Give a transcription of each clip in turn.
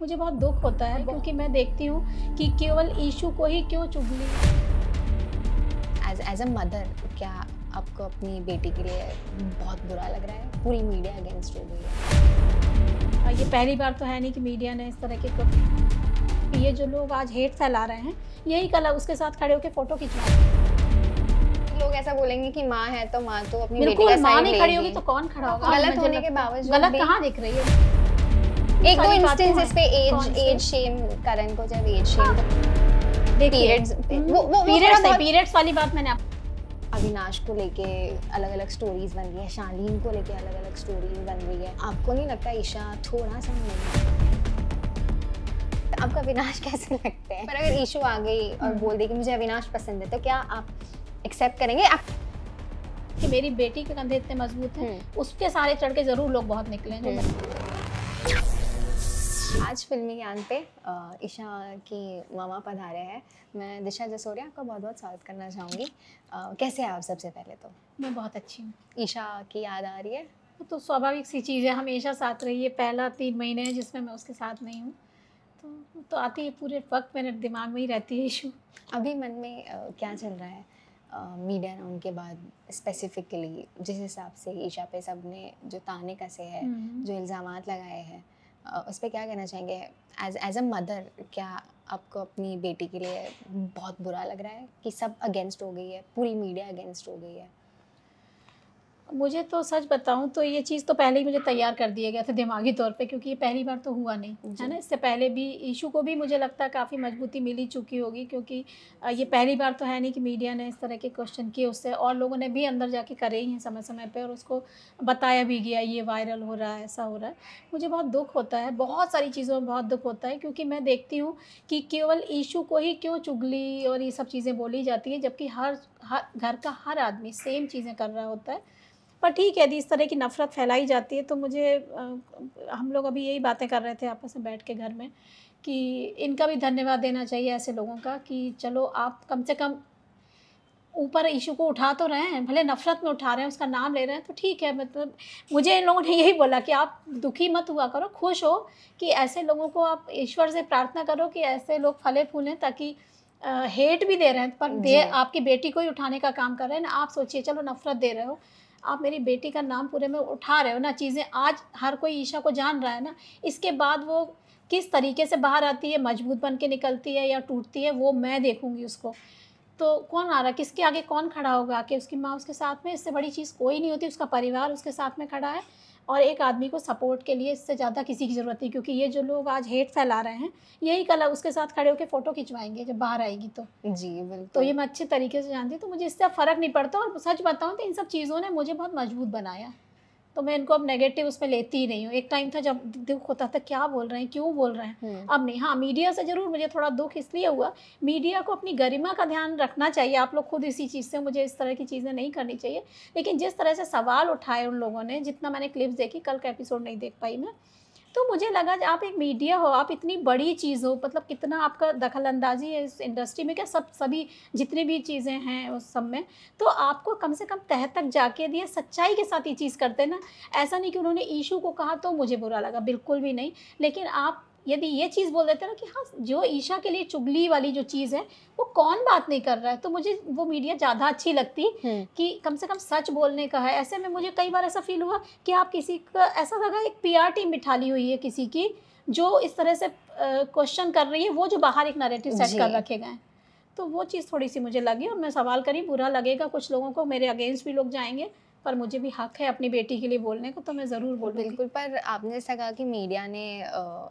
मुझे बहुत दुख होता है क्योंकि मैं देखती हूँ कि केवल ईशू को ही क्यों चुगली। एज अ मदर क्या आपको अपनी बेटी के लिए बहुत बुरा लग रहा है? पूरी मीडिया अगेंस्ट हो गई है। ये पहली बार तो है नहीं कि मीडिया ने इस तरह के ये जो लोग आज हेट फैला रहे हैं, यही कल उसके साथ खड़े होकर फोटो खिंचवा। लोग ऐसा बोलेंगे कि माँ है तो माँ तो अपनी बेटी बिल्कुल, का माँ साइड नहीं खड़ी लेगी। होगी तो कौन खड़ा होगा? गलत होने के बावजूद गलत भी कहाँ दिख रही है? एक दो सारी बातें इंस्टेंसेस पे कौन से? एज शेम, करण को जब एज शेम पीरियड्स पीरियड्स वाली बात मैंने अविनाश को लेके अलग अलग स्टोरीज बन रही है, शालीन को लेके अलग अलग स्टोरीज बन रही है। आपको नहीं लगता ईशा थोड़ा सा आपको अविनाश कैसे लगते हैं? पर अगर ईशू आ गई और बोल दे कि मुझे अविनाश पसंद है तो क्या आप एक्सेप्ट करेंगे? कि मेरी बेटी के कंधे इतने मजबूत हैं, उसके सारे चढ़ के जरूर लोग बहुत निकले हैं। आज फिल्मी ज्ञान पे ईशा की मामा पधारे हैं। मैं दिशा जसोरिया आपका बहुत बहुत स्वागत करना चाहूँगी। कैसे हैं आप? सबसे पहले तो मैं बहुत अच्छी हूँ। ईशा की याद आ रही है? तो स्वाभाविक सी चीज़ है, हमेशा साथ रही है। पहला 3 महीने है जिसमें मैं उसके साथ नहीं हूँ, तो आती है, पूरे वक्त मेरे दिमाग में ही रहती है इशू। अभी मन में क्या चल रहा है मीडिया राउंड के बाद? स्पेसिफिकली जिस हिसाब से ईशा पे सब ने जो ताने कसे हैं, जो इल्ज़ामात लगाए हैं, उस पर क्या कहना चाहेंगे? एज अ मदर क्या आपको अपनी बेटी के लिए बहुत बुरा लग रहा है कि सब अगेंस्ट हो गई है, पूरी मीडिया अगेंस्ट हो गई है? मुझे तो सच बताऊं तो ये चीज़ तो पहले ही मुझे तैयार कर दिया गया था दिमागी तौर पे, क्योंकि ये पहली बार तो हुआ नहीं है ना। इससे पहले भी इशू को भी मुझे लगता है काफ़ी मजबूती मिली चुकी होगी, क्योंकि ये पहली बार तो है नहीं कि मीडिया ने इस तरह के क्वेश्चन किए उससे, और लोगों ने भी अंदर जाके करे ही हैं समय समय पर, और उसको बताया भी गया ये वायरल हो रहा है, ऐसा हो रहा है। मुझे बहुत दुख होता है, बहुत सारी चीज़ों में बहुत दुख होता है, क्योंकि मैं देखती हूँ कि केवल इशू को ही क्यों चुगली और ये सब चीज़ें बोली जाती है, जबकि हर घर का हर आदमी सेम चीज़ें कर रहा होता है। पर ठीक है, यदि इस तरह की नफ़रत फैलाई जाती है तो मुझे हम लोग अभी यही बातें कर रहे थे आपस में बैठ के घर में, कि इनका भी धन्यवाद देना चाहिए ऐसे लोगों का, कि चलो आप कम से कम ऊपर इशू को उठा तो रहे हैं, भले नफ़रत में उठा रहे हैं, उसका नाम ले रहे हैं तो ठीक है। मतलब मुझे इन लोगों ने यही बोला कि आप दुखी मत हुआ करो, खुश हो कि ऐसे लोगों को आप ईश्वर से प्रार्थना करो कि ऐसे लोग फले फूलें, ताकि हेट भी दे रहे हैं पर दे आपकी बेटी को ही उठाने का काम कर रहे हैं ना। आप सोचिए, चलो नफ़रत दे रहे हो, आप मेरी बेटी का नाम पूरे में उठा रहे हो ना। चीज़ें आज हर कोई ईशा को जान रहा है ना, इसके बाद वो किस तरीके से बाहर आती है, मजबूत बन के निकलती है या टूटती है, वो मैं देखूंगी उसको। तो कौन आ रहा है, किसके आगे कौन खड़ा होगा आके? उसकी माँ उसके साथ में, इससे बड़ी चीज़ कोई नहीं होती। उसका परिवार उसके साथ में खड़ा है, और एक आदमी को सपोर्ट के लिए इससे ज़्यादा किसी की ज़रूरत नहीं, क्योंकि ये जो लोग आज हेट फैला रहे हैं, यही कल उसके साथ खड़े होकर फ़ोटो खिंचवाएंगे जब बाहर आएगी तो। जी बिल्कुल। तो ये मैं अच्छे तरीके से जानती हूँ, तो मुझे इससे फ़र्क नहीं पड़ता। और सच बताऊँ तो इन सब चीज़ों ने मुझे बहुत मजबूत बनाया, तो मैं इनको अब नेगेटिव उसमें लेती ही नहीं हूँ। एक टाइम था जब दुख होता था, क्या बोल रहे हैं, क्यों बोल रहे हैं, अब नहीं। हाँ, मीडिया से ज़रूर मुझे थोड़ा दुख इसलिए हुआ, मीडिया को अपनी गरिमा का ध्यान रखना चाहिए। आप लोग खुद इसी चीज़ से, मुझे इस तरह की चीज़ें नहीं करनी चाहिए। लेकिन जिस तरह से सवाल उठाए उन लोगों ने, जितना मैंने क्लिप्स देखी, कल का एपिसोड नहीं देख पाई मैं, तो मुझे लगा आप एक मीडिया हो, आप इतनी बड़ी चीज़ हो, मतलब कितना आपका दखल-अंदाज़ी है इस इंडस्ट्री में, क्या सभी जितनी भी चीज़ें हैं उस सब में, तो आपको कम से कम तह तक जाके दिए, सच्चाई के साथ ये चीज़ करते ना। ऐसा नहीं कि उन्होंने इशू को कहा तो मुझे बुरा लगा, बिल्कुल भी नहीं। लेकिन आप यदि ये चीज़ बोल देते ना कि हाँ, जो ईशा के लिए चुगली वाली जो चीज़ है, वो कौन बात नहीं कर रहा है, तो मुझे वो मीडिया ज़्यादा अच्छी लगती कि कम से कम सच बोलने का है। ऐसे में मुझे कई बार ऐसा फ़ील हुआ कि आप किसी का, ऐसा लगा एक पीआर टीम बिठा ली हुई है किसी की, जो इस तरह से क्वेश्चन कर रही है, वो जो बाहर एक नैरेटिव सेट कर रखे गए हैं। तो वो चीज़ थोड़ी-सी मुझे लगी, और मैं सवाल करी, बुरा लगेगा कुछ लोगों को, मेरे अगेंस्ट भी लोग जाएँगे, पर मुझे भी हक है अपनी बेटी के लिए बोलने को, तो मैं ज़रूर बोलूँगी। बिल्कुल, पर आपने जैसा कहा कि मीडिया ने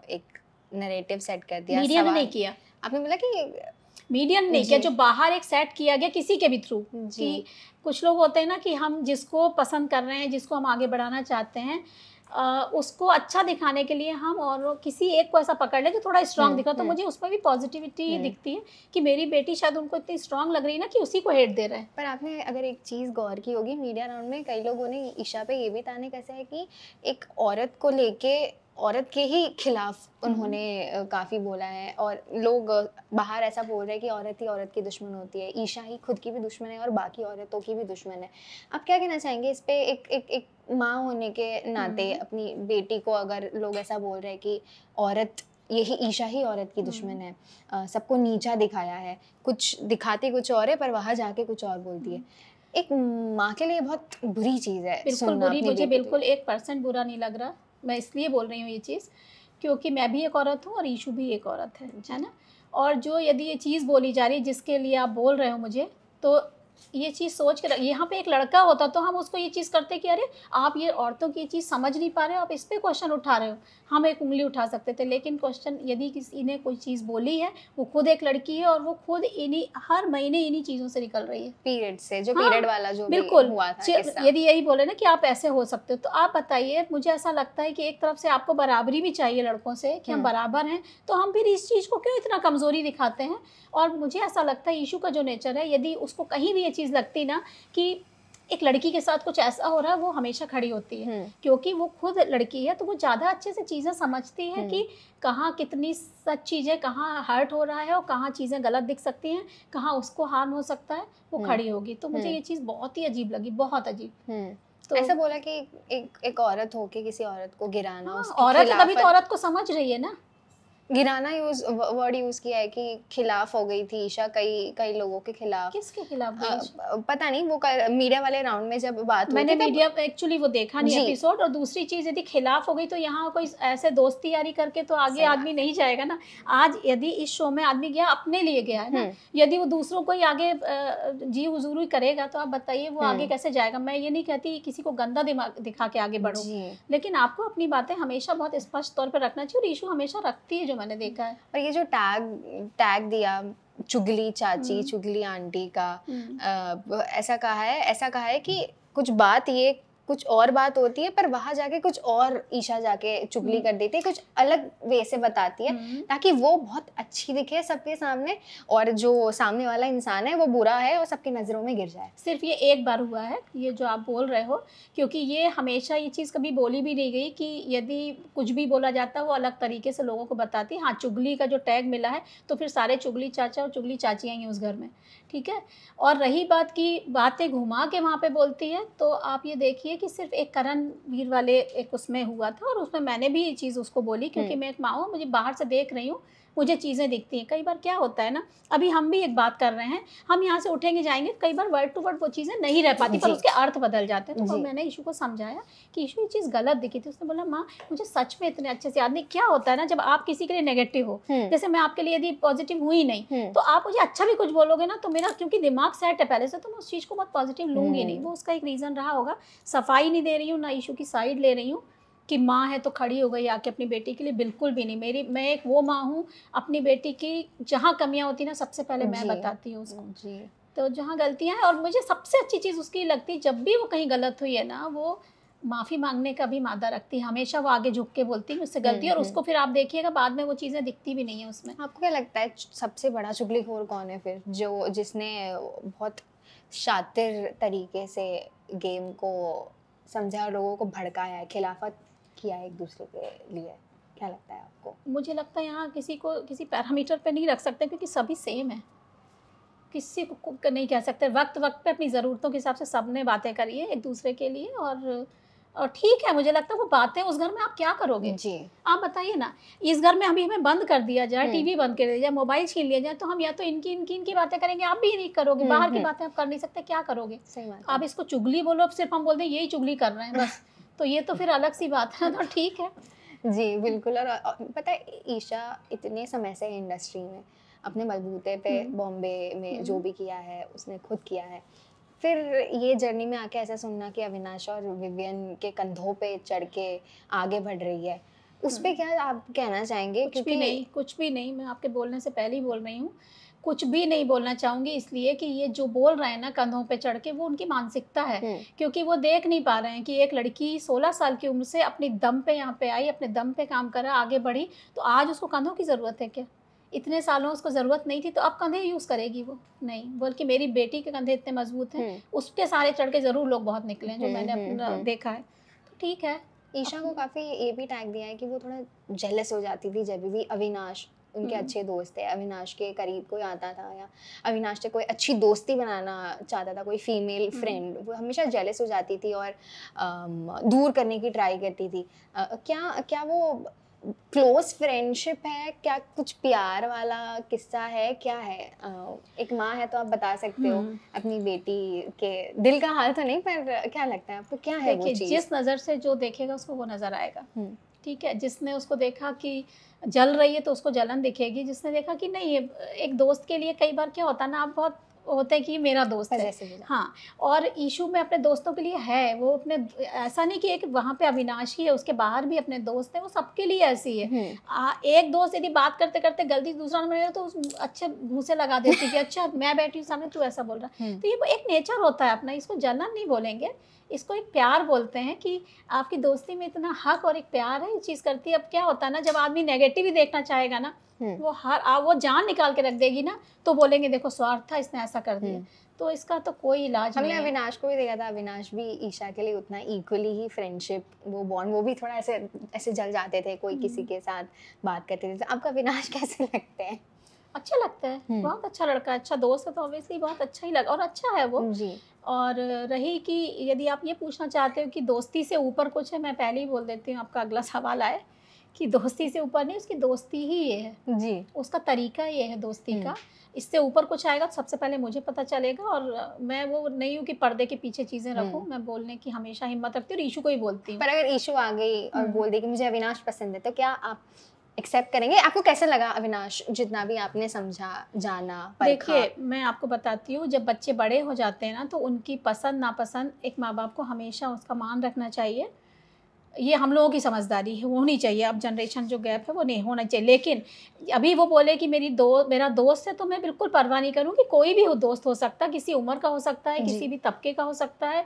एक नैरेटिव सेट कर दिया। मीडिया ने नहीं किया। आपने बोला कि मीडिया ने नहीं किया, जो बाहर एक सेट किया गया किसी के भी थ्रू, कि कुछ लोग होते हैं ना कि हम जिसको पसंद कर रहे हैं, जिसको हम आगे बढ़ाना चाहते हैं, उसको अच्छा दिखाने के लिए हम और किसी एक को ऐसा पकड़ ले जो थोड़ा स्ट्रांग दिख रहा, तो मुझे उसमें भी पॉजिटिविटी दिखती है कि मेरी बेटी शायद उनको इतनी स्ट्रांग लग रही है ना कि उसी को हेट दे रहे हैं। पर आपने अगर एक चीज़ गौर की होगी, मीडिया राउंड में कई लोगों ने ईशा पे ये भी ताने कैसे है कि एक औरत को लेके, औरत के ही खिलाफ उन्होंने काफ़ी बोला है, और लोग बाहर ऐसा बोल रहे हैं कि औरत ही औरत की दुश्मन होती है, ईशा ही खुद की भी दुश्मन है और बाकी औरतों की भी दुश्मन है। आप क्या कहना चाहेंगे इस पे? एक माँ होने के नाते अपनी बेटी को अगर लोग ऐसा बोल रहे हैं कि औरत यही ईशा ही औरत की दुश्मन है, सबको नीचा दिखाया है, कुछ दिखाती कुछ और है पर वहाँ जाके कुछ और बोलती है। एक माँ के लिए बहुत बुरी चीज़ है बिल्कुल बुरी, मुझे बिल्कुल 1% बुरा नहीं लग रहा। मैं इसलिए बोल रही हूँ ये चीज़ क्योंकि मैं भी एक औरत हूँ और ईशू भी एक औरत है ना? और जो यदि ये चीज़ बोली जा रही है जिसके लिए आप बोल रहे हो मुझे, तो ये चीज़ सोच के यहाँ पे एक लड़का होता तो हम उसको ये चीज़ करते कि अरे आप ये औरतों की चीज़ समझ नहीं पा रहे हो, आप इस पे क्वेश्चन उठा रहे हो। हम एक उँगली उठा सकते थे, लेकिन क्वेश्चन यदि किसी ने कोई चीज़ बोली है, वो खुद एक लड़की है और वो खुद हर महीने इन्हीं चीज़ों से निकल रही है। पीरियड से, जो हाँ, पीरियड वाला जो बिल्कुल भी हुआ था किस्सा। यदि यही बोले ना कि आप ऐसे हो सकते हो, तो आप बताइए, मुझे ऐसा लगता है कि एक तरफ से आपको बराबरी भी चाहिए लड़कों से कि हम बराबर हैं, तो हम फिर इस चीज़ को क्यों इतना कमज़ोरी दिखाते हैं? और मुझे ऐसा लगता है ईशू का जो नेचर है, यदि उसको कहीं भी ये चीज़ लगती ना कि एक लड़की के साथ कुछ ऐसा हो रहा है, वो हमेशा खड़ी होती है क्योंकि वो खुद लड़की है, तो वो ज़्यादा अच्छे से चीज़ें समझती है कि कहाँ कितनी सच चीज़ें, कहाँ हर्ट हो रहा है और कहाँ चीज़ें गलत दिख सकती हैं, कहाँ उसको हार्म हो सकता है, वो खड़ी होगी। तो मुझे ये चीज़ बहुत ही अजीब लगी, बहुत अजीब। तो ऐसा बोला कि एक औरत होके किसी औरत को गिराना, हाँ, उसकी औरत है तभी तो खिलाफत, औरत को समझ रही है ना। गिराना वर्ड यूज किया है कि खिलाफ हो गई थी ईशा कई लोगों के खिलाफ। किसके खिलाफ गई? पता नहीं, वो मीडिया वाले राउंड में जब बात हुई मैंने थी मीडिया एक्चुअली वो देखा नहीं एपिसोड। और दूसरी चीज़, यदि खिलाफ हो गई तो यहाँ कोई ऐसे दोस्ती यारी करके तो आगे आदमी नहीं जाएगा ना। आज यदि इस शो में आदमी गया, अपने लिए गया है ना, यदि वो दूसरों को ही आगे जी हुजूरी करेगा तो आप बताइए वो आगे कैसे जाएगा। मैं ये नहीं कहती किसी को गंदा दिमाग दिखा के आगे बढ़ो, लेकिन आपको अपनी बातें हमेशा बहुत स्पष्ट तौर पर रखना चाहिए, और ईशू हमेशा रखती है, जो मैंने देखा है। और ये जो टैग दिया चुगली चाची, चुगली आंटी का, ऐसा कहा है कि कुछ और बात होती है पर वहां जाके कुछ और ईशा जाके चुगली कर देती है, कुछ अलग वे से बताती है ताकि वो बहुत अच्छी दिखे सबके सामने, और जो सामने वाला इंसान है वो बुरा है और सबकी नज़रों में गिर जाए। सिर्फ ये एक बार हुआ है ये जो आप बोल रहे हो, क्योंकि ये हमेशा ये चीज़ कभी बोली भी नहीं गई कि यदि कुछ भी बोला जाता है वो अलग तरीके से लोगों को बताती है। हाँ, चुगली का जो टैग मिला है तो फिर सारे चुगली चाचा और चुगली चाचियाँ ही हैं उस घर में, ठीक है। और रही बात की बातें घुमा के वहाँ पे बोलती है, तो आप ये देखिए कि सिर्फ एक करणवीर वाले एक उसमें हुआ था, और उसमें मैंने भी ये चीज़ उसको बोली क्योंकि मैं एक माँ हूँ, मुझे बाहर से देख रही हूँ, मुझे चीज़ें दिखती हैं। कई बार क्या होता है ना, अभी हम भी एक बात कर रहे हैं, हम यहाँ से उठेंगे जाएंगे, कई बार वर्ड टू वर्ड वो चीज़ें नहीं रह पाती पर उसके अर्थ बदल जाते हैं। तो मैंने ईशू को समझाया कि ईशू ये चीज़ गलत दिखी थी। उसने बोला माँ मुझे सच में इतने अच्छे से याद नहीं। क्या होता है ना, जब आप किसी के लिए नेगेटिव हो, जैसे मैं आपके लिए यदि पॉजिटिव हुई नहीं तो आप मुझे अच्छा भी कुछ बोलोगे ना, तो मेरा क्योंकि दिमाग सेट है पहले से, तो मैं उस चीज़ को बहुत पॉजिटिव लूँगी नहीं। वो उसका एक रीज़न रहा होगा। सफाई नहीं दे रही हूँ, ना ईशू की साइड ले रही हूँ कि माँ है तो खड़ी हो गई आके अपनी बेटी के लिए, बिल्कुल भी नहीं। मैं एक वो माँ हूँ, अपनी बेटी की जहाँ कमियाँ होती ना सबसे पहले मैं बताती हूँ उसको। तो जहाँ गलतियाँ हैं, और मुझे सबसे अच्छी चीज़ उसकी लगती, जब भी वो कहीं गलत हुई है ना, वो माफ़ी मांगने का भी मादा रखती है। हमेशा वो आगे झुक के बोलती है मुझसे गलती, और उसको फिर आप देखिएगा बाद में वो चीज़ें दिखती भी नहीं है उसमें। आपको क्या लगता है सबसे बड़ा चुगलीखोर कौन है फिर, जिसने बहुत शातिर तरीके से गेम को समझा और लोगों को भड़काया है, खिलाफत किया है एक दूसरे के लिए? क्या लगता है आपको? मुझे लगता है यहाँ किसी को किसी पैरामीटर पे नहीं रख सकते, क्योंकि सभी सेम है। किसी को नहीं कह सकते। वक्त पे अपनी ज़रूरतों के हिसाब से सबने बातें करी है एक दूसरे के लिए, और ठीक है। मुझे लगता है वो बातें उस घर में आप क्या करोगे जी, आप बताइए ना। इस घर में अभी हमें बंद कर दिया जाए, टीवी बंद कर दिया जाए, मोबाइल छीन लिया जाए, तो हम या तो इनकी बातें करेंगे, आप भी नहीं करोगे। बाहर की बातें आप कर नहीं सकते, क्या करोगे? सही बात। आप इसको चुगली बोलो, अब सिर्फ हम बोलते हैं यही चुगली कर रहे हैं बस, तो ये तो फिर अलग सी बात है। तो ठीक है जी बिल्कुल। और पता है ईशा इतने समय से इंडस्ट्री में अपने बलबूते पे बॉम्बे में जो भी किया है उसने खुद किया है, फिर ये जर्नी में आके ऐसा सुनना कि अविनाश और विवियन के कंधों पे चढ़ के आगे बढ़ रही है, उस पे क्या आप कहना चाहेंगे? कुछ भी नहीं। मैं आपके बोलने से पहले ही बोल रही हूँ, कुछ भी नहीं बोलना चाहूँगी, इसलिए कि ये जो बोल रहे हैं ना कंधों पे चढ़ के, वो उनकी मानसिकता है। क्योंकि वो देख नहीं पा रहे हैं कि एक लड़की 16 साल की उम्र से अपने दम पे यहाँ पे आई, अपने दम पे काम करा, आगे बढ़ी, तो आज उसको कंधों की ज़रूरत है क्या? इतने सालों उसको ज़रूरत नहीं थी, तो अब कंधे यूज़ करेगी वो? नहीं। बल्कि मेरी बेटी के कंधे इतने मजबूत हैं, उसके सारे चढ़ के ज़रूर लोग बहुत निकले हैं, जो मैंने अपना देखा है। तो ठीक है। ईशा को काफ़ी ये भी टैग दिया है कि वो थोड़ा जेलस हो जाती थी जब भी अविनाश, उनके अच्छे दोस्त थे, अविनाश के करीब कोई आता था या अविनाश से कोई अच्छी दोस्ती बनाना चाहता था, कोई फीमेल फ्रेंड, वो हमेशा जेलस हो जाती थी और दूर करने की ट्राई करती थी। क्या वो क्लोज फ्रेंडशिप है क्या, कुछ प्यार वाला किस्सा है, क्या है? एक माँ है तो आप बता सकते हो अपनी बेटी के दिल का हाल तो नहीं, पर क्या लगता है आपको, क्या है वो चीज़? जिस नज़र से जो देखेगा उसको वो नज़र आएगा। ठीक है, जिसने उसको देखा कि जल रही है तो उसको जलन दिखेगी, जिसने देखा कि नहीं ये एक दोस्त के लिए कई बार क्या होता है ना, आप बहुत होता है कि ये मेरा दोस्त है। हाँ, और ईशू में अपने दोस्तों के लिए है, वो अपने ऐसा नहीं कि एक वहाँ पे अविनाश ही है, उसके बाहर भी अपने दोस्त हैं, वो सबके लिए ऐसी है। एक दोस्त यदि बात करते करते गलती दूसरा नंबर ले तो अच्छे मुँह से लगा देती कि अच्छा मैं बैठी हूँ सामने, तू ऐसा बोल रहा है। तो ये एक नेचर होता है अपना, इसको जलन नहीं बोलेंगे, इसको एक प्यार बोलते हैं कि आपकी दोस्ती में इतना हक और एक प्यार है, ये चीज़ करती है। अब क्या होता है ना, जब आदमी नेगेटिव ही देखना चाहेगा ना, वो जान निकाल के रख देगी ना, तो बोलेंगे देखो स्वार्थ था, इसने ऐसा कर दिया। तो इसका तो कोई इलाज नहीं है। हमने अविनाश को भी देखा था, अविनाश भी ईशा के लिए उतना इक्वली ही फ्रेंडशिप, वो बॉन्ड, वो भी थोड़ा ऐसे जल जाते थे कोई किसी के साथ बात करते थे। तो आपको अविनाश कैसे लगते हैं? अच्छा लगता है, बहुत अच्छा लड़का है, अच्छा दोस्त है, तो ऑब्वियसली बहुत अच्छा ही लगा, और अच्छा है वो जी। और रही कि यदि आप ये पूछना चाहते हो कि दोस्ती से ऊपर कुछ है, मैं पहले ही बोल देती हूँ, आपका अगला सवाल आए कि दोस्ती से ऊपर नहीं, उसकी दोस्ती ही ये है जी, उसका तरीका ये है दोस्ती का। इससे ऊपर कुछ आएगा तो सबसे पहले मुझे पता चलेगा, और मैं वो नहीं हूँ कि पर्दे के पीछे चीज़ें रखूँ, मैं बोलने की हमेशा हिम्मत रखती हूँ, और ईशू को ही बोलती हूँ। पर अगर ईशू आ गई और बोल दे कि मुझे अविनाश पसंद है, तो क्या आप एक्सेप्ट करेंगे? आपको कैसे लगा अविनाश, जितना भी आपने समझा, जाना, परखा? देखिए, मैं आपको बताती हूँ, जब बच्चे बड़े हो जाते हैं ना, तो उनकी पसंद नापसंद एक माँ बाप को हमेशा उसका मान रखना चाहिए। ये हम लोगों की समझदारी है, होनी चाहिए। अब जनरेशन जो गैप है वो नहीं होना चाहिए। लेकिन अभी वो बोले कि मेरा दोस्त है, तो मैं बिल्कुल परवाह नहीं करूँगी। कोई भी दोस्त हो सकता है, किसी उम्र का हो सकता है, किसी भी तबके का हो सकता है,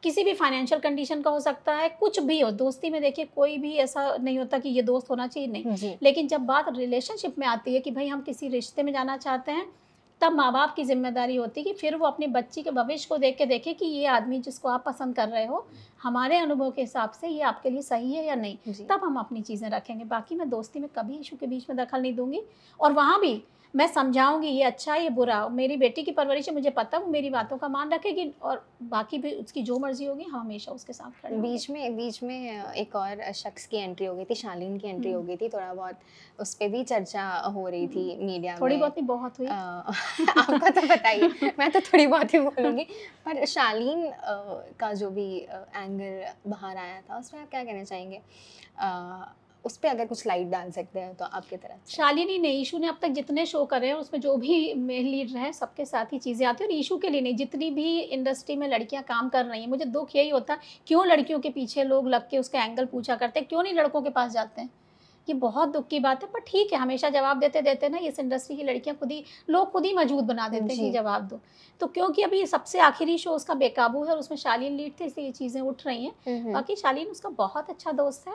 किसी भी फाइनेंशियल कंडीशन का हो सकता है, कुछ भी हो। दोस्ती में देखिए कोई भी ऐसा नहीं होता कि ये दोस्त होना चाहिए, नहीं। लेकिन जब बात रिलेशनशिप में आती है कि भाई हम किसी रिश्ते में जाना चाहते हैं, तब माँ बाप की जिम्मेदारी होती है कि फिर वो अपनी बच्ची के भविष्य को देख के देखे कि ये आदमी जिसको आप पसंद कर रहे हो, हमारे अनुभव के हिसाब से ये आपके लिए सही है या नहीं, तब हम अपनी चीज़ें रखेंगे। बाकी मैं दोस्ती में कभी इशू के बीच में दखल नहीं दूंगी, और वहाँ भी मैं समझाऊंगी ये अच्छा है ये बुरा। मेरी बेटी की परवरिश है, मुझे पता वो मेरी बातों का मान रखेगी, और बाकी भी उसकी जो मर्जी होगी हम हमेशा उसके साथ खड़े होंगे। बीच में एक और शख्स की एंट्री हो गई थी, शालीन की एंट्री हो गई थी, थोड़ा बहुत उस पर भी चर्चा हो रही थी मीडिया में। थोड़ी बहुत नहीं, बहुत हुई। आपका तो बताइए, मैं तो थोड़ी बहुत ही बोलूँगी। पर शालीन का जो भी एंगल बाहर आया था, उस पर आप क्या कहना चाहेंगे? उस पर अगर कुछ लाइट डाल सकते हैं तो आपकी तरफ। शालिनी ने, ईशू ने अब तक जितने शो करे हैं उसमें जो भी मेल लीड रहे सबके साथ ही चीज़ें आती हैं, और ईशू के लिए नहीं, जितनी भी इंडस्ट्री में लड़कियां काम कर रही हैं, मुझे दुख यही होता है क्यों लड़कियों के पीछे लोग लग के उसका एंगल पूछा करते हैं, क्यों नहीं लड़कों के पास जाते हैं। ये बहुत दुख की बात है, पर ठीक है, हमेशा जवाब देते देते ना इस इंडस्ट्री की लड़कियां खुद ही मजबूत बना देते हैं कि जवाब दो। तो क्योंकि अभी सबसे आखिरी शो उसका बेकाबू है और उसमें शालीन लीड थे, इसलिए ये चीज़ें उठ रही हैं। बाकी शालीन उसका बहुत अच्छा दोस्त है,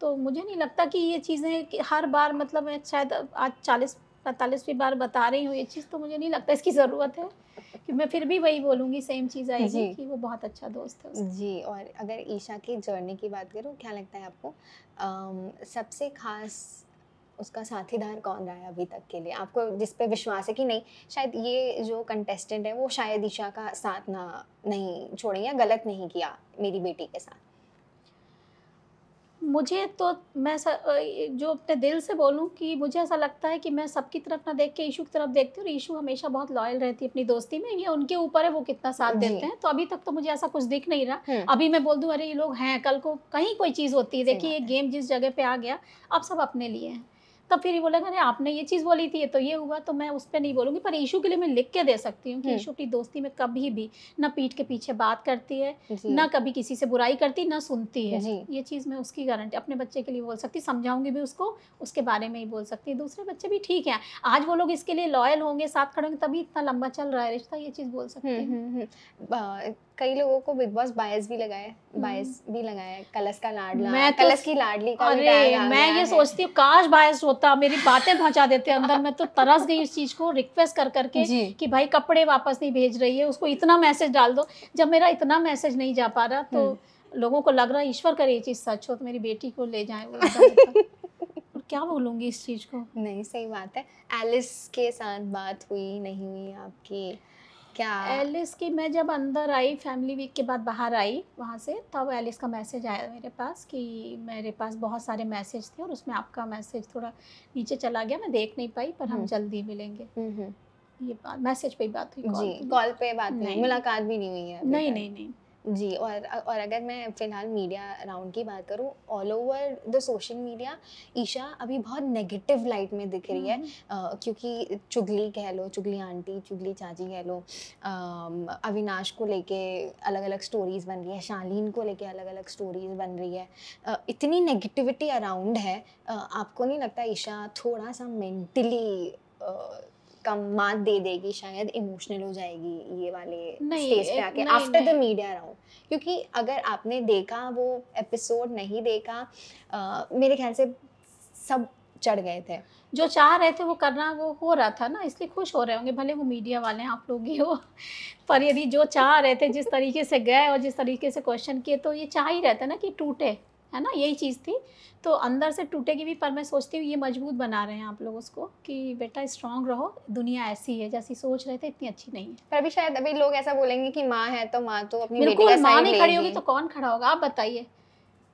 तो मुझे नहीं लगता कि ये चीज़ें हर बार, मतलब मैं शायद आज 40-45वीं बार बता रही हूँ ये चीज़, तो मुझे नहीं लगता इसकी ज़रूरत है, कि मैं फिर भी वही बोलूँगी, सेम चीज़ आएगी कि वो बहुत अच्छा दोस्त है उसका। जी। और अगर ईशा की जर्नी की बात करूँ, क्या लगता है आपको सबसे खास उसका साथीदार कौन रहा है अभी तक के लिए, आपको जिस पे विश्वास है कि नहीं शायद ये जो कंटेस्टेंट है वो शायद ईशा का साथ नहीं छोड़े या गलत नहीं किया मेरी बेटी के साथ? मुझे तो मैं जो अपने दिल से बोलूँ कि मुझे ऐसा लगता है कि मैं सबकी तरफ ना देख के ईशू की तरफ देखती हूँ, और ईशू हमेशा बहुत लॉयल रहती है अपनी दोस्ती में। ये उनके ऊपर है वो कितना साथ देते हैं। तो अभी तक तो मुझे ऐसा कुछ दिख नहीं रहा। अभी मैं बोल दूँ अरे ये लोग हैं, कल को कहीं कोई चीज़ होती है, देखिए ये गेम जिस जगह पे आ गया, अब सब अपने लिए हैं, तब फिर ये बोलेगा अरे आपने ये चीज़ बोली थी, ये तो ये हुआ, तो मैं उस पर नहीं बोलूँगी। पर ईशू के लिए मैं लिख के दे सकती हूँ कि ईशू अपनी दोस्ती में कभी भी ना पीठ के पीछे बात करती है, ना कभी किसी से बुराई करती, ना सुनती है। ये चीज़ मैं उसकी गारंटी अपने बच्चे के लिए बोल सकती, समझाऊंगी भी उसको, उसके बारे में ही बोल सकती है। दूसरे बच्चे भी ठीक हैं, आज वो लोग इसके लिए लॉयल होंगे, साथ खड़े होंगे, तभी इतना लंबा चल रहा है रिश्ता, ये चीज़ बोल सकती हूँ। कई लोगों को बिग बॉस बायस भी लगाया है, कलश का लाडला, कलश की लाडली का। अरे मैं ये सोचती हूँ काश बायस होता, मेरी बातें पहुंचा देते अंदर। मैं तो तरस गई इस चीज को रिक्वेस्ट कर करके कि भाई कपड़े वापस नहीं भेज रही है, उसको इतना मैसेज डाल दो। जब मेरा इतना मैसेज नहीं जा पा रहा तो लोगों को लग रहा है ईश्वर करे ये चीज सच हो तो मेरी बेटी को ले जाए वो। और क्या बोलूंगी इस चीज को। नहीं, सही बात है। एलिस के साथ बात हुई नहीं हुई आपकी? क्या? एलिस की मैं जब अंदर आई, फैमिली वीक के बाद बाहर आई वहाँ से, तब एलिस का मैसेज आया मेरे पास कि मेरे पास बहुत सारे मैसेज थे और उसमें आपका मैसेज थोड़ा नीचे चला गया, मैं देख नहीं पाई, पर हम जल्दी मिलेंगे। ये बात मैसेज पे ही बात हुई, कॉल पे बात नहीं, मुलाकात भी नहीं हुई है अभी नहीं तक। नहीं जी। और अगर मैं फ़िलहाल मीडिया राउंड की बात करूँ, all over the social media Isha अभी बहुत नेगेटिव लाइट में दिख रही है, क्योंकि चुगली कह लो, चुगली आंटी, चुगली चाची कह लो, अविनाश को लेके अलग अलग स्टोरीज़ बन रही है, शालीन को लेके अलग अलग स्टोरीज़ बन रही है, इतनी नेगेटिविटी अराउंड है, आपको नहीं लगता ईशा थोड़ा सा मेंटली कम मात दे देगी, शायद इमोशनल हो जाएगी ये वाले स्टेज पे आके आफ्टर द मीडिया राउंड? क्योंकि अगर आपने देखा वो एपिसोड, नहीं देखा, मेरे ख्याल से सब चढ़ गए थे, जो चाह रहे थे वो करना, वो हो रहा था ना, इसलिए खुश हो रहे होंगे, भले वो मीडिया वाले हैं, आप लोग ही हो, पर यदि जो चाह रहे थे, जिस तरीके से गए और जिस तरीके से क्वेश्चन किए, तो ये चाह ही रहता ना कि टूटे, है ना, यही चीज़ थी, तो अंदर से टूटेगी भी, पर मैं सोचती हूँ ये मजबूत बना रहे हैं आप लोग उसको कि बेटा स्ट्रांग रहो, दुनिया ऐसी है, जैसी सोच रहे थे इतनी अच्छी नहीं है। पर अभी शायद अभी लोग ऐसा बोलेंगे कि माँ है तो माँ तो अपनी बेटी बिल्कुल, का माँ साइड नहीं खड़ी लेगी। होगी तो कौन खड़ा होगा, आप बताइए,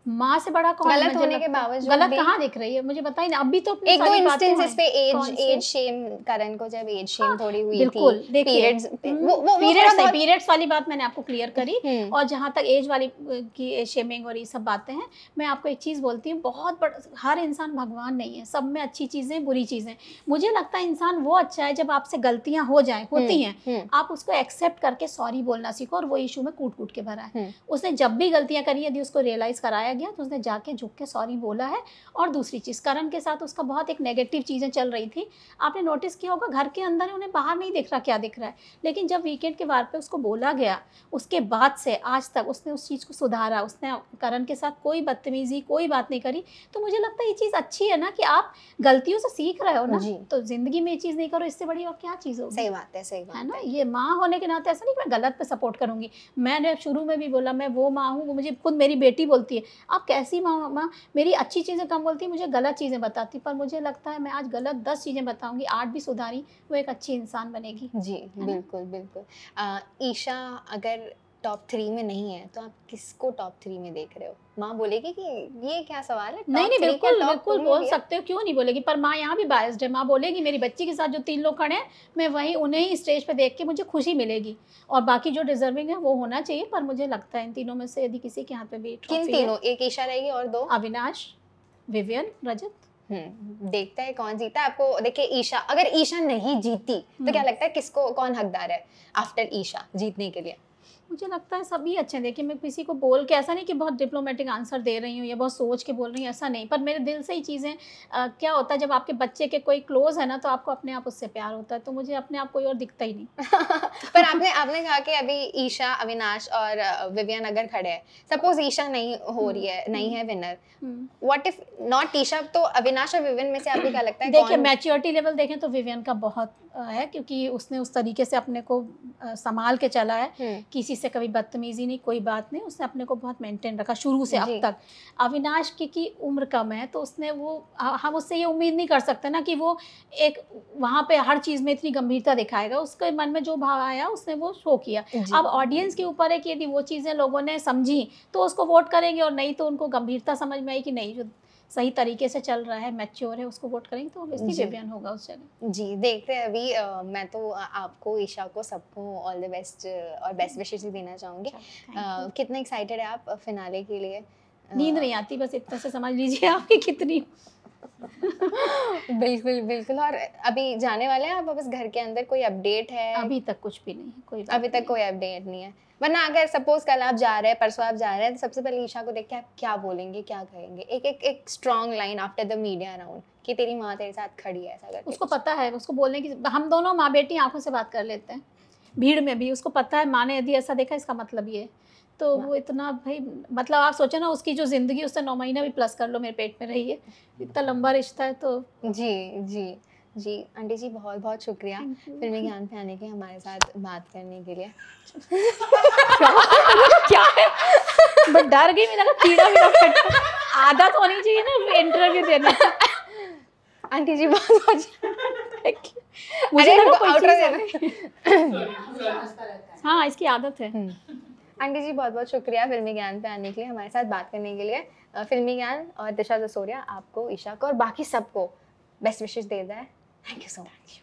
माँ से बड़ा कौन? गलत होने के बावजूद गलत भी कहाँ दिख रही है मुझे बताइए ना, अभी तो एक दो इंस्टेंसेस पे एज शेम, करण को जब एज शेम थोड़ी हुई थी, पीरियड्स पीरियड्स वाली बात मैंने आपको क्लियर करी, और जहाँ तक एज वाली की शेमिंग और ये सब बातें हैं, मैं आपको एक चीज़ बोलती हूँ, बहुत बड़ा, हर इंसान भगवान नहीं है, सब में अच्छी चीज़ें बुरी चीज़ें, मुझे लगता है इंसान वो अच्छा है जब आपसे गलतियाँ हो जाएं, होती हैं, आप उसको एक्सेप्ट करके सॉरी बोलना सीखो, और वो इशू में कूट कूट के भरा है, उसने जब भी गलतियाँ करी, यदि उसको रियलाइज़ कराया गया तो उसने जाके झुक के सॉरी बोला है। और दूसरी चीज़, करण के साथ उसका बहुत एक नेगेटिव चीज़ें चल रही थी, आपने नोटिस किया होगा, घर के अंदर उन्हें बाहर नहीं दिख रहा क्या दिख रहा है, लेकिन जब वीकेंड के वार पे उसको बोला गया, उसके बाद से आज तक उसने उस चीज़ को सुधारा, उसने करण के साथ कोई बदतमीजी, कोई बात नहीं करी, तो मुझे लगता है ये चीज़ अच्छी है ना कि आप गलतियों से सीख रहे हो ना, तो जिंदगी में ये चीज़ नहीं करो, इससे बड़ी और क्या चीज़ होगी। सही बात है, सही बात है ना। ये माँ होने के नाते ऐसा नहीं कि मैं गलत पे सपोर्ट करूँगी, मैंने शुरू में भी बोला मैं वो माँ हूँ, वो मुझे खुद मेरी बेटी बोलती है आप कैसी माँ, मेरी अच्छी चीज़ें कम बोलती है, मुझे गलत चीज़ें बताती, पर मुझे लगता है मैं आज गलत 10 चीज़ें बताऊँगी, 8 भी सुधारी, वो एक अच्छी इंसान बनेगी। जी बिल्कुल बिल्कुल। ईशा अगर टॉप 3 में नहीं है तो आप किसको टॉप 3 में देख रहे हो? माँ बोलेगी कि ये क्या सवाल है? नहीं बिल्कुल बिल्कुल बोल सकते हो, क्यों नहीं बोलेगी, पर माँ यहाँ भी बायस्ड है, माँ बोलेगी मेरी बच्ची के साथ जो 3 लोग खड़े हैं, मैं वही उन्हें ही स्टेज पे देख के मुझे खुशी मिलेगी, और बाकी जो डिजर्विंग है वो होना चाहिए, पर मुझे लगता है इन तीनों में से यदि किसी के हाथ में भी किन तीनों? एक ईशा रहेगी और 2 अविनाश, विवियन, रजत। देखते हैं कौन जीता है। आपको देखिए, ईशा अगर ईशा नहीं जीती तो क्या लगता है किसको, कौन हकदार है आफ्टर ईशा जीतने के लिए? मुझे लगता है सभी अच्छे हैं, देखिए मैं किसी को बोल के ऐसा नहीं कि बहुत डिप्लोमेटिक आंसर दे रही हूँ या बहुत सोच के बोल रही हूँ, ऐसा नहीं, पर मेरे दिल से ही चीज़ें क्या होता है जब आपके बच्चे के कोई क्लोज है ना, तो आपको अपने आप उससे प्यार होता है, तो मुझे अपने आप कोई और दिखता ही नहीं। पर आपने कहा कि अभी ईशा, अविनाश और विवियन अगर खड़े हैं, सपोज ईशा नहीं हो रही है, नहीं है winner, what if not Isha, तो अविनाश और विवियन में से आपको क्या लगता है? देखिए मैच्योरिटी लेवल देखें तो विवियन का बहुत है, क्योंकि उसने उस तरीके से अपने को संभाल के चला है, किसी से कभी बदतमीजी नहीं, कोई बात नहीं, उसने अपने को बहुत मेंटेन रखा शुरू से अब तक। अविनाश की उम्र कम है, तो उसने वो, हम उससे ये उम्मीद नहीं कर सकते ना कि वो एक वहाँ पे हर चीज़ में इतनी गंभीरता दिखाएगा, उसके मन में जो भाव आया उसने वो शो किया। अब ऑडियंस के ऊपर है कि यदि वो चीज़ें लोगों ने समझी तो उसको वोट करेंगे, और नहीं तो उनको गंभीरता समझ में आई कि नहीं जो सही तरीके से चल रहा है, मैच्योर है, उसको वोट करेंगे, तो ऑब्वियसली विवियन होगा उस जगह। जी देखते हैं अभी। मैं तो आपको, ईशा को, सबको ऑल द बेस्ट और बेस्ट विशेस ही देना चाहूँगी। कितना एक्साइटेड है आप फिनाले के लिए? नींद नहीं आती, बस इतना से समझ लीजिए आपकी कितनी। बिल्कुल बिल्कुल। और अभी जाने वाले हैं आप बस घर के अंदर, कोई अपडेट है? अभी तक कुछ भी नहीं है, कोई अभी तक कोई अपडेट नहीं है। वरना अगर सपोज कल आप जा रहे हैं, परसों आप जा रहे हैं, तो सबसे पहले ईशा को देख के आप क्या बोलेंगे, क्या कहेंगे? एक strong line after the media round कि तेरी माँ तेरे साथ खड़ी है, ऐसा करके। उसको पता है, उसको बोलने की, हम दोनों माँ बेटी आंखों से बात कर लेते हैं भीड़ में भी, उसको पता है माँ ने यदि ऐसा देखा इसका मतलब ये, तो वो इतना भाई, मतलब आप सोचो ना उसकी जो जिंदगी, उससे 9 महीना भी प्लस कर लो मेरे पेट में रही है, इतना लंबा रिश्ता है। तो जी जी आंटी जी, बहुत बहुत शुक्रिया फिल्मी ज्ञान पे आने के, हमारे साथ बात करने के लिए। क्या है, बट डर गई, मेरा कीड़ा भी आदत होनी चाहिए ना इंटरव्यू देने की। आंटी जी बहुत बहुत मुझे लगा कोई आउट चीज़ है। हाँ, इसकी आदत है। आंटी जी बहुत बहुत शुक्रिया फिल्मी ज्ञान पे आने के लिए, हमारे साथ बात करने के लिए। फिल्मी ज्ञान और दिशा जसोरिया आपको, ईशा को और बाकी सबको बेस्ट विशेस दे रहा है। Thank you so much.